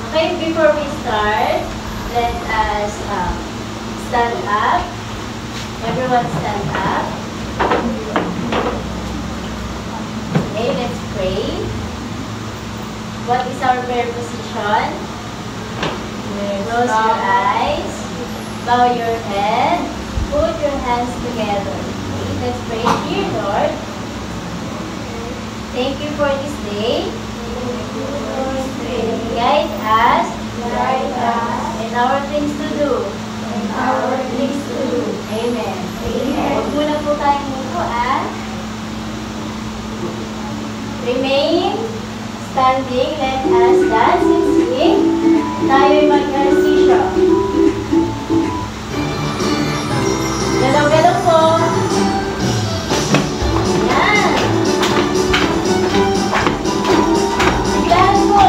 Okay, before we start, let us stand up. Everyone stand up. Okay, let's pray. What is our prayer position? Close your eyes. Bow your head. Put your hands together. Okay, let's pray. Dear Lord, thank you for this day. Guide us in our things to do. Amen. Huwag muna po tayong mukuan. Remain standing. Let us dance and sing. Tayo'y mag-ehersisyo. Galaw-galaw po. Yan. Siglahan po.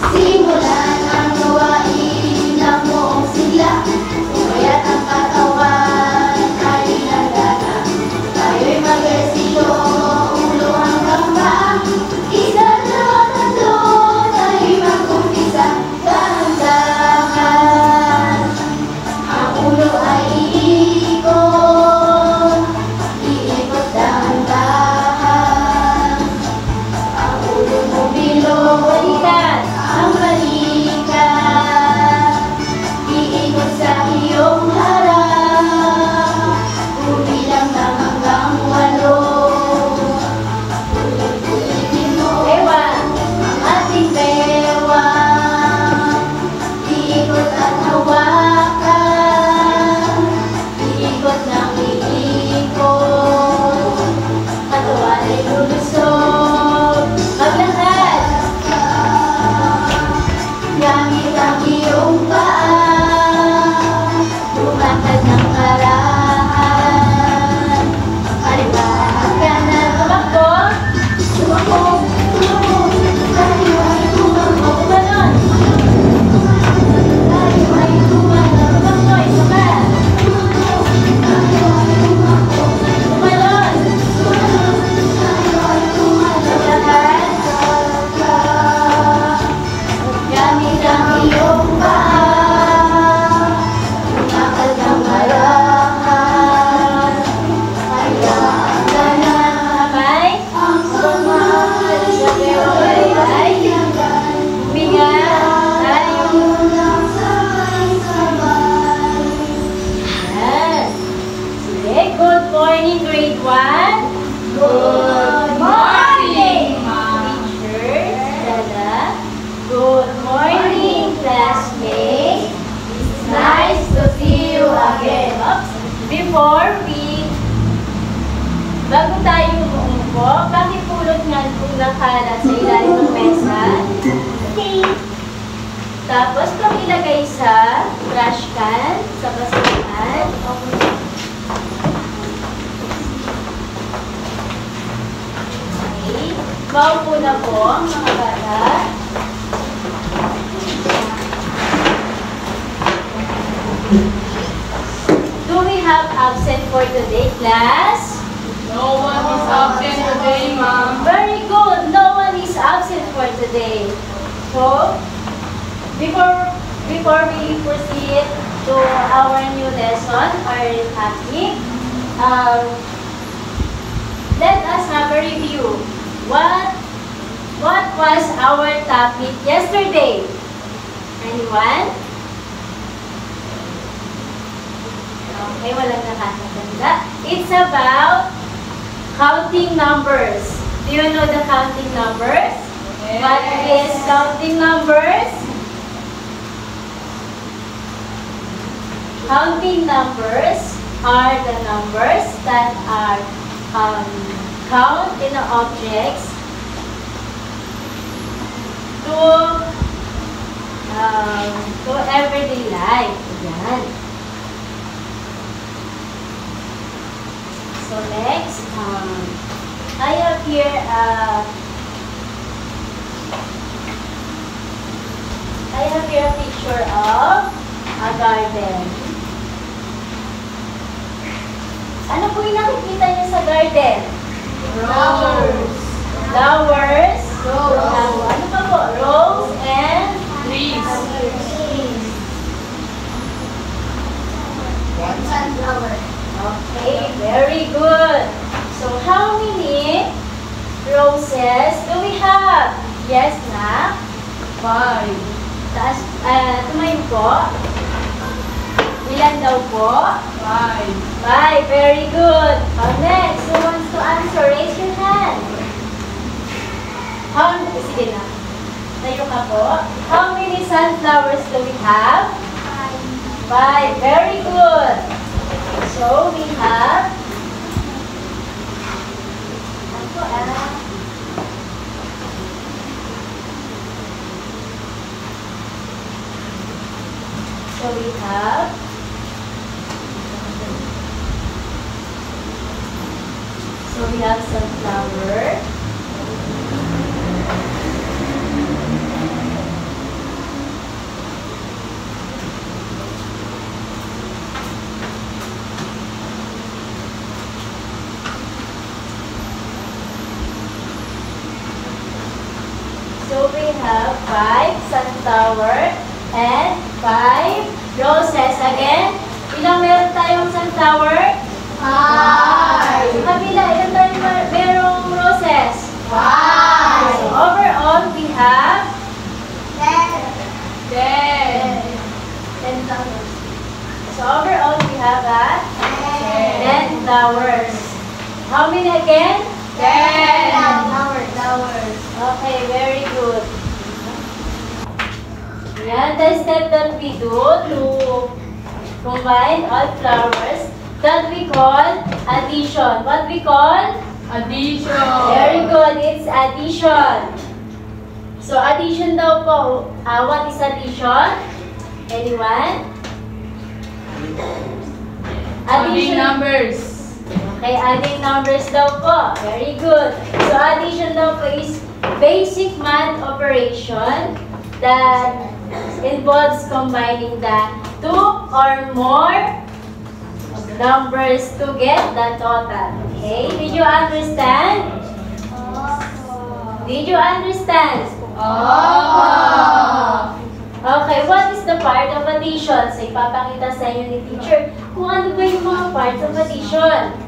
Simulan ang gawain ng buong sigla. Kaya't ang katawan ay nagana. Tayo'y mag-ehersisyo, ulo hanggang paa. Isa, dalawa, tatlo, tayo'y mag-umpisa. Dahan-dahan, ang ulo ay iikot. Iikot dahan-dahan. Ang ulo mo bilog. Balikan. Ang balikan, iikot sa iyong harap. Bumilang ng hanggang 8. Ulit-ulitin mo Ewan. ang ating bewang. Iikot at hawakan, iikot ng iikot. Katawan ay lulusog. Maglakad. Gamit ang iyong paa, lumakad ng paraan. Kaliwa at kanan, Tumakbo. tumakbo, tumakbo. Kaliwa ay tumakbo, Tumalon. kaliwa ay tumakbo, Tumakbo. Isa pa. kaliwa ay tumakbo, Tumalon. kaliwa ay tumakbo. Maglakad. Gamit ang iyong paa, lumakad ng paraan. Kaliwa at kanan. Kamay. Ang pagmamahal sa Ay. kaibigan, Huminga. Tayo. lang sabay-sabay. Yan. Sige. Good morning, grade 1. Good morning, Teachers. Dada. Good morning, classmates. It's nice to see you again. Oops. Bago tayo umupo, pakipulot nga kung nakalat sa ilalim ng mesa. Okay. Tapos, pakilagay sa trash can, sa basurahan. Okay. Maupo na po ang mga bata. Do we have absent for today, class? No one is absent today, ma'am. Very good. No one is absent for today. So, before we proceed to our new lesson, our topic, let us have a review. What was our topic yesterday? Anyone? Okay, walang nakakatanda. It's about counting numbers. Do you know the counting numbers? Yes. What is counting numbers? Counting numbers are the numbers that are count in the objects to everyday life. Yan. So next, I have here a picture of a garden. Ano po yung nakikita niyo sa garden? Rose. Flowers. Rose. Ano pa po? Rose Yes, na. 5. Taas, tumayo po. Ilan daw po? 5. 5. Very good. Next, who wants to answer? Raise your hand. Sige na. Tayo ka po. How many sunflowers do we have? 5. Very good. So, we have... So, we have... sunflower. So we have 5 sunflower and 5 roses. Again, ilang meron tayong sunflower? 5. Sa kabila, ilan tayo merong roses? 5. So overall, we have 10. 10 flowers. So overall, we have 10 flowers. How many again? 10. Flowers. Okay, very good. Yan, the step that we do to combine all flowers that we call addition. What we call? Addition. Very good, it's addition. So addition daw po. What is addition? Anyone? Adding numbers. Okay, adding numbers daw po. Very good. So, addition daw po is basic math operation that involves combining the two or more numbers to get the total. Okay? Did you understand? Did you understand? Okay, what is the part of addition? So, ipapakita sa inyo ni teacher kung ano ba yung mga parts of addition.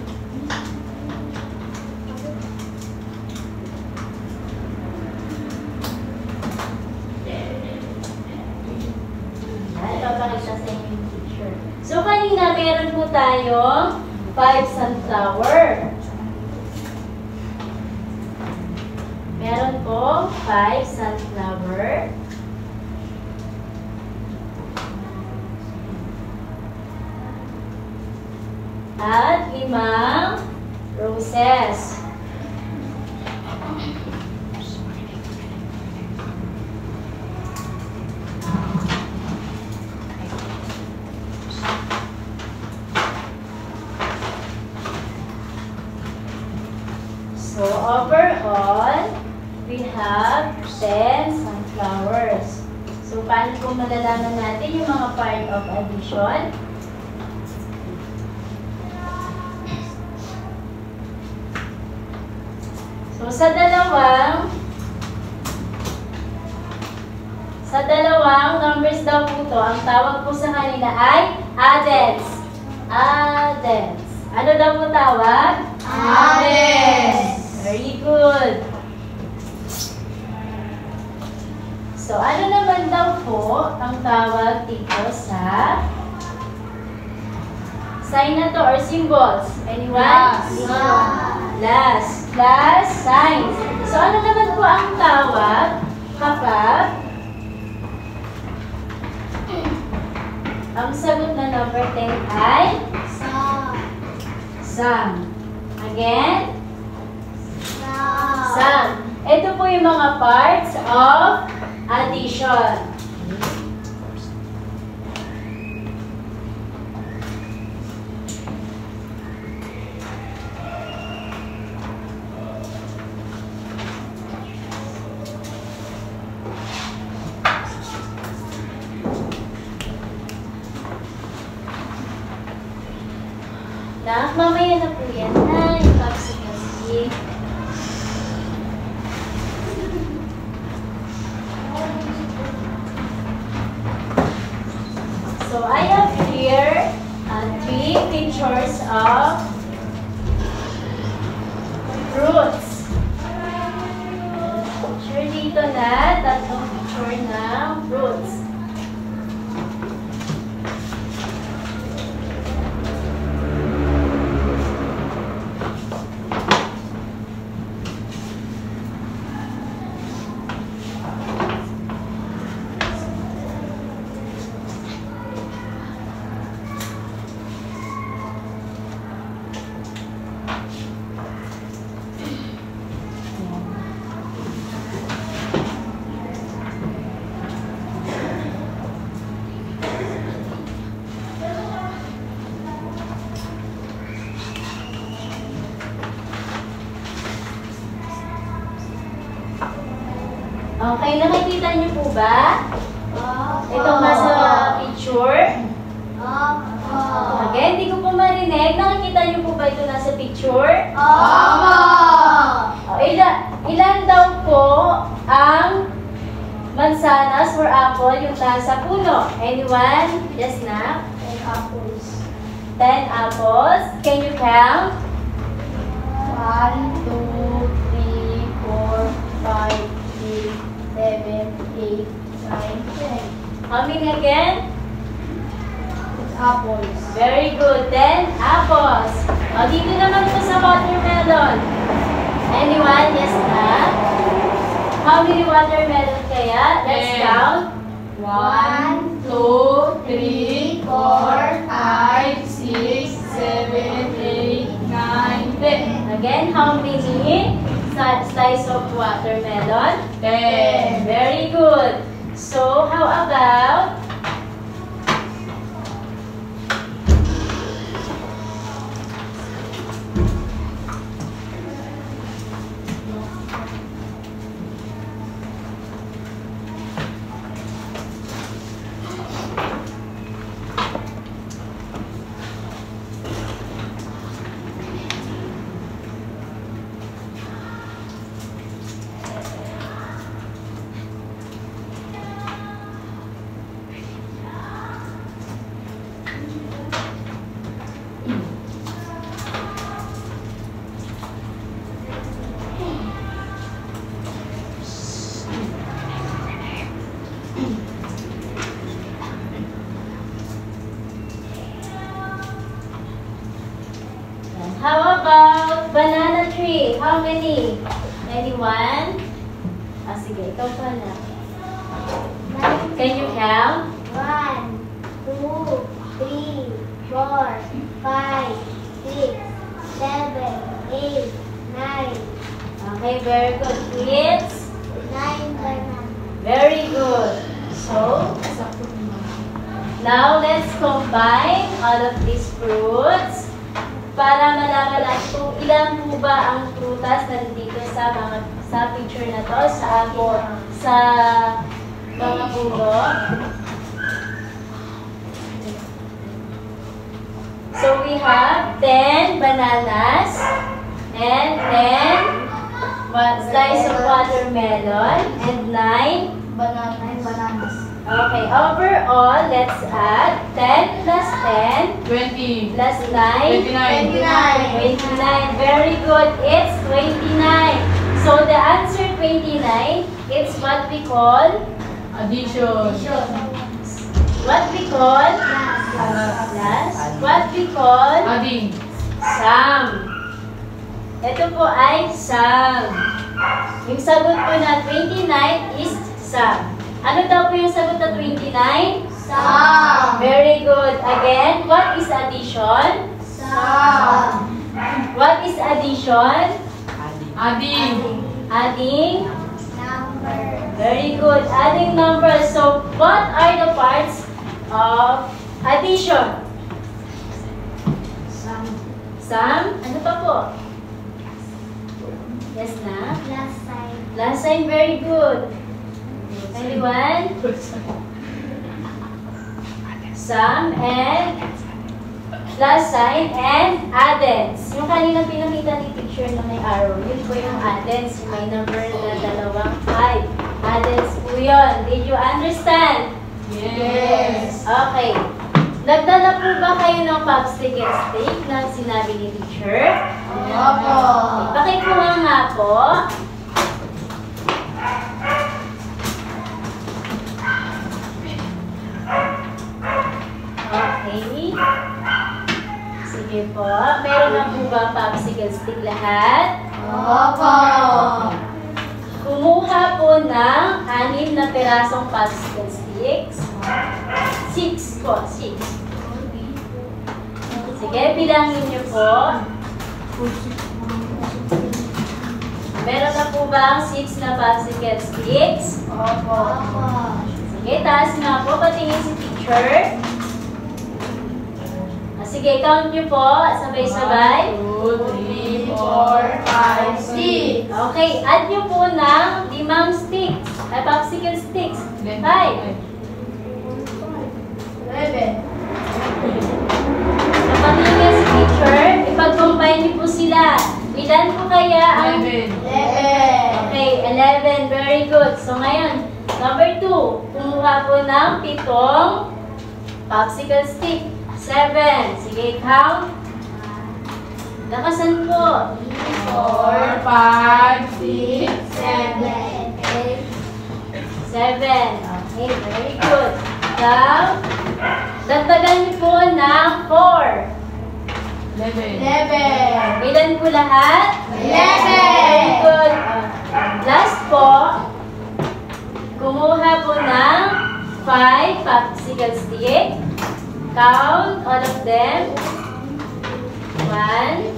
Ipapakita sa inyo ni teacher. So, kanina meron po tayong 5 sunflower. Meron po 5 sunflower. At 5 roses. So overall, we have 10 sunflowers. So paano po malalaman natin yung mga part of addition? So, sa dalawang numbers daw po ito, ang tawag po sa kanila ay addends. Addends. Ano daw po tawag? Addends. Very good. So, ano naman daw po ang tawag dito sa sign na to or symbols? Anyone? Plus signs. So, ano naman po ang tawag kapag ang sagot na number 10 ay sum. Again? Sum. Ito po yung mga parts of addition. Mamaya na po yan. Ay, kapsi-kapsi. So, I have here 3 pictures of fruits. Picture dito. dito na tatlong picture ng fruits. Okay, nakikita niyo po ba? Itong nasa picture. Okay, hindi ko po marinig. Nakikita niyo po ba ito nasa picture? Ilan daw po ang mansanas or apple yung nasa puno? Anyone? Yes na? 10 apples. 10 apples. Can you count? 1, 2, 3, 4, 5, 6, 7, 8, 9, 10. How many again? Apples. Very good. 10 apples. O, dito naman po sa watermelon. Anyone? Yes na? How many watermelon kaya? Let's 10. count. 1, 2, 3, 4, 5, 6, 7, 8, 9, 10. Again, how many slices of watermelon? 10. Very good. So, how about banana tree? How many? Anyone? Sige, ikaw pa na. Can you count? 1, 2, 3, 4, 5, 6, 7, 8, 9. Okay, very good. It's 9 bananas. very good. So, now let's combine all of these fruits para malaman natin kung ilan po ba ang prutas na nandito sa picture na to, sa mga puno. So we have 10 bananas and 10 slice of watermelon and 9 bananas. Okay, overall, let's add 10 plus 10 20. plus 9. 29. 29. Very good. It's 29. So the answer 29, it's what we call Addition. what we call plus what we call Adding. sum. Ito po ay sum. Yung sagot po na 29 is sum. Ano daw po yung sagot na 29? Sum. Very good. Again, what is addition? Sum. What is addition? Adding. Adding. Number. Very good. Adding numbers. So, what are the parts of addition? Sum. Sum? Ano pa po? Yes na? Plus sign. Last sign, very good. Anyone? Sum and plus sign and addends. Yung kanina pinakita ni picture na may arrow, yun po yung addends. Yung may number na 5. Addends po yun. Did you understand? Yes. Okay. Nagdala po ba kayo ng popstick and stick na sinabi ni teacher? Opo. Pakikuha nga po. Sige po. Meron na po ba popsicle stick lahat? Opo. Kumuha po ng 6 na pirasong popsicle sticks. 6 po, 6. Sige, bilangin niyo po. Meron na po ba ang 6 na popsicle sticks? Opo. Sige, taas nga po. Patingin si teacher. Sige, count niyo po. Sabay-sabay. 1, 2, 3, 4, 5, 6. Okay, add niyo po ng 5 sticks. Ay, popsicle sticks. 5. 11. Kapag si teacher, ipag-combine niyo po sila. Ilan po kaya ang... 11. 11. Okay, 11. Very good. So, ngayon, number 2. Kumuha po ng 7 popsicle stick. 7. Sige, count. Lakasan po. 4, 5, 6, 7. Okay, very good. Now, dagdagan niyo po ng 4. 11. 11. Ilan po lahat? 11. Very good. Last po, kumuha po ng 5 popsicle stick. Count all of them. 1,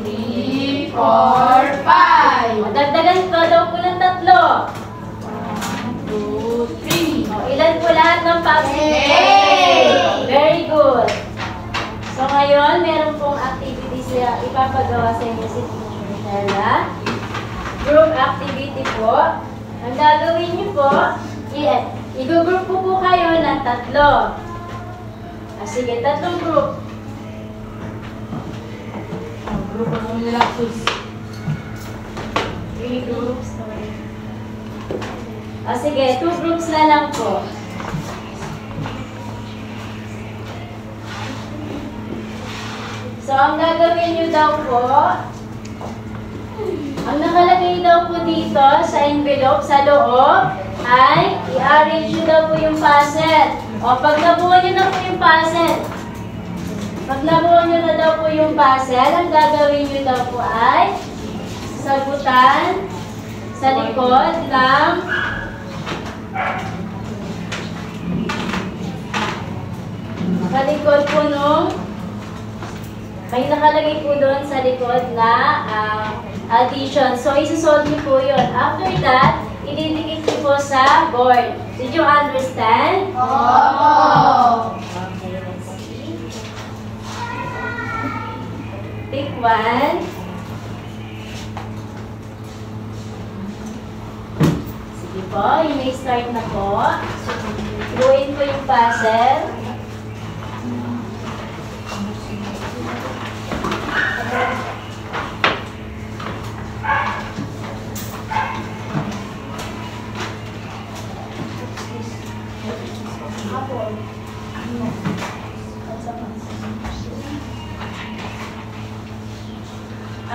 3, 4, 5. dagdagan ko daw po ng 3. 2, 3. Ilan po lahat ng popsicle? Eight. Very good. So ngayon, meron pong activities na ipapagawa sa inyo si Teacher Stella. Group activity po. Ang gagawin niyo po, i-group po kayo ng 3. Sige, 3 group. Grupo ng Lapsus. 3 groups. Sige, 2 groups na lang po. So, ang gagawin nyo daw po, ang nakalagay daw po dito sa envelope, sa loob, ay i-arrange nyo daw po yung puzzle. O, pag nabuo nyo na po yung puzzle, ang gagawin nyo daw po ay sagutan sa likod ng po nung may nakalagay po doon sa likod na addition. So, isusolve niyo po yun. After that, ididikit niyo po sa board. Did you understand? Opo. Okay, let's see. Pick one. Sige po, you may start na po. Gawin po yung puzzle.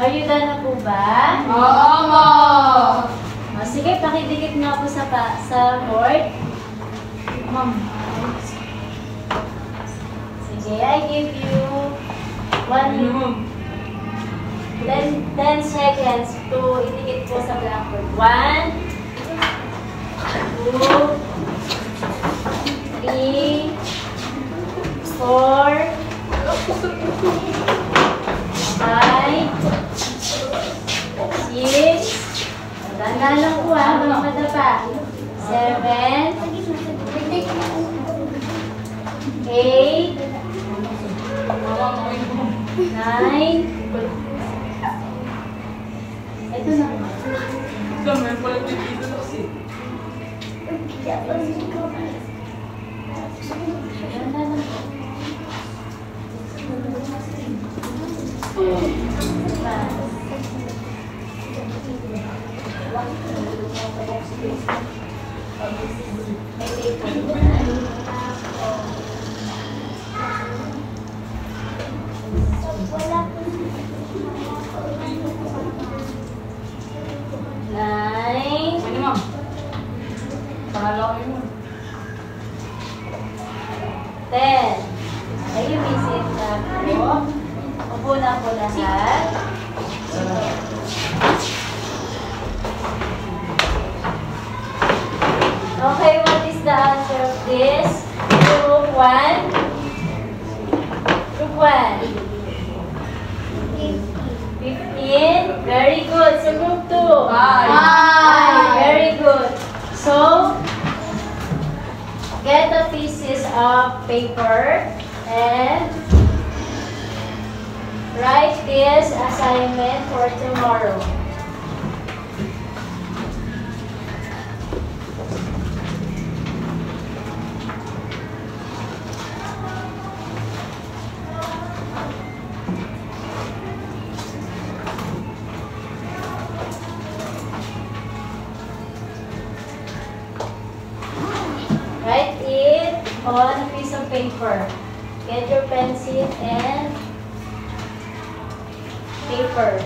Are you done na po ba? Opo! Sige, pakidikit nga po sa board. Ma'am. Sige, I give you 10 seconds to idikit po sa blackboard. 1, 2, 3, 4, 5, 6, tanda lang po mga madapa. 7, 8, 9, ito na. May pala dito kasi. Tanda lang po. Nine. Ano ma'am? Panalo kayo mo. 10. Ay, visit na po. Upo na po lahat. Okay, what is the answer of this? Group 1? Group 1? 15. Very good. So group 2? 5. Very good. So, get a pieces of paper and write this assignment for tomorrow. Write it on a piece of paper. Get your pencil and paper.